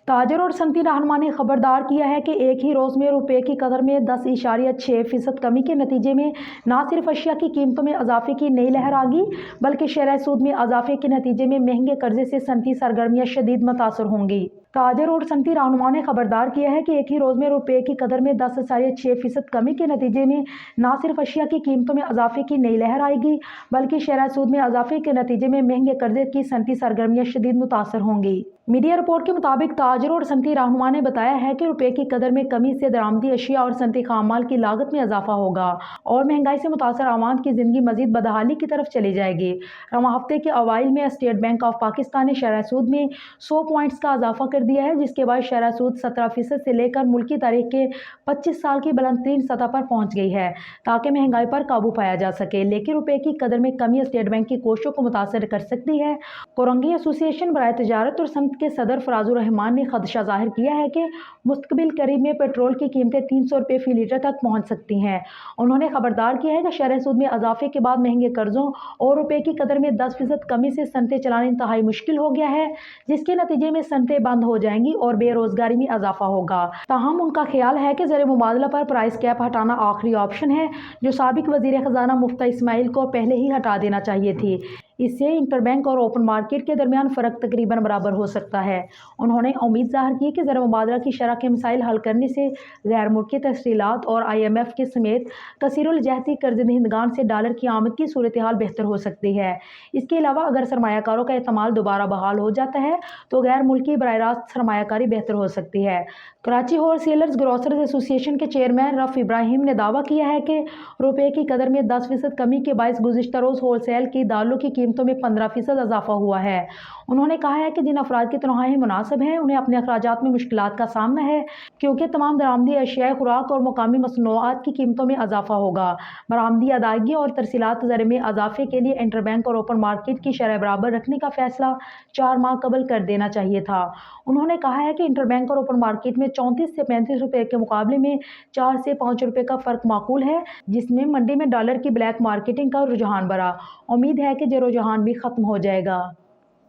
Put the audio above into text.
تاجر اور صنعتی رہنما نے خبردار کیا ہے کہ ایک ہی روز میں روپے کی قدر میں 10.6% کمی کے نتیجے میں نہ صرف اشیاء کی قیمتوں میں اضافے کی نئی لہر آگی بلکہ شرح سود میں اضافے کے نتیجے میں مہنگے قرضے سے صنعتی سرگرمیاں شدید متاثر ہوں گی۔ تاجر اور صنعتی رہنما نے خبردار کیا ہے کہ ایک ہی روز میں روپے کی قدر میں 10.6% کمی کے نتیجے میں نہ صرف اشیاء کی قیمتوں میں اضافے کی نئی لہر آئے گی بلکہ شرح سود میں اضافے کے نتیجے میں مہنگے قرضے کی صنعتی سرگرمیاں شدید متاثر ہوں گی۔ میڈیا رپورٹ کے مطابق تاجر اور صنعتی رہنما نے بتایا ہے کہ روپے کی قدر میں کمی سے درآمدی اشیاء اور صنعتی خام مال کی لاگت میں اضافہ ہوگا اور مہنگائی سے متاثر عوام کی زندگی مزید بدحالی کی طرف چلی جائے گی۔ رواں ہفتے کے اوائل میں اسٹیٹ بینک آف پاکستان نے شرح سود میں 100 پوائنٹس کا اضافہ کر دیا ہے، جس کے بعد شرح سود 17% سے لے کر ملکی تاریخ کے 25 سال کی بلند ترین سطح پر پہنچ گئی ہے تاکہ مہنگائی پر قابو پایا جا سکے، لیکن روپے کی قدر میں کمی اسٹیٹ بینک کی کوششوں کو متاثر کر سکتی ہے۔ کورنگی ایسوسی ایشن برائے تجارت اور صنعت کے صدر فراز الرحمان نے خدشہ ظاہر کیا ہے کہ مستقبل قریب میں پیٹرول کی قیمتیں 300 روپے فی لیٹر تک پہنچ سکتی ہیں۔ انہوں نے خبردار کیا ہے کہ شرح سود میں اضافے کے بعد مہنگے قرضوں اور روپے کی قدر میں 10% کمی سے صنعتیں چلانا انتہائی مشکل ہو گیا ہے، جس کے نتیجے میں صنعتیں بند ہو جائیں گی اور بے روزگاری میں اضافہ ہوگا۔ تاہم ان کا خیال ہے کہ زر مبادلہ پر پرائس کیپ ہٹانا آخری آپشن ہے، جو سابق وزیر خزانہ مفتیٰ اسماعیل کو پہلے ہی ہٹا دینا چاہیے تھی۔ اس سے انٹر بینک اور اوپن مارکیٹ کے درمیان فرق تقریباً برابر ہو سکتا ہے۔ انہوں نے امید ظاہر کی کہ زر مبادلہ کی شرح کے مسائل حل کرنے سے غیر ملکی ترسیلات اور IMF کے سمیت کثیر الجہتی قرض دہندگان سے ڈالر کی آمد کی صورتحال بہتر ہو سکتی ہے۔ اس کے علاوہ اگر سرمایہ کاروں کا اعتماد دوبارہ بحال ہو جاتا ہے تو غیر ملکی براہ راست سرمایہ کاری بہتر ہو سکتی ہے۔ کراچی ہول سیلرز گروسرز ایسوسی ایشن کے چیئرمین رف ابراہیم نے دعویٰ کیا ہے کہ روپے کی قدر میں 10% کمی کے باعث گزشتہ روز ہول سیل کی دالوں کی قیمتوں میں 15% اضافہ ہوا ہے۔ انہوں نے کہا ہے کہ جن افراد کی تنخواہیں مناسب ہیں انہیں اپنے اخراجات میں مشکلات کا سامنا ہے، کیونکہ تمام درآمدی اشیاء خوراک اور مقامی مصنوعات کی قیمتوں میں اضافہ ہوگا۔ برآمدی ادائیگی اور ترسیلات زر میں اضافے کے لیے انٹر بینک اور اوپن مارکیٹ کی شرح برابر رکھنے کا فیصلہ 4 ماہ قبل کر دینا چاہیے تھا۔ انہوں نے کہا ہے کہ انٹر بینک اور اوپن مارکیٹ میں 34 سے 35 روپے کے مقابلے میں 4 سے 5 روپے کا فرق معقول ہے، جس میں منڈی میں ڈالر کی بلیک مارکیٹنگ کا رجحان بڑھا۔ امید ہے کہ یہ رجحان بھی ختم ہو جائے گا۔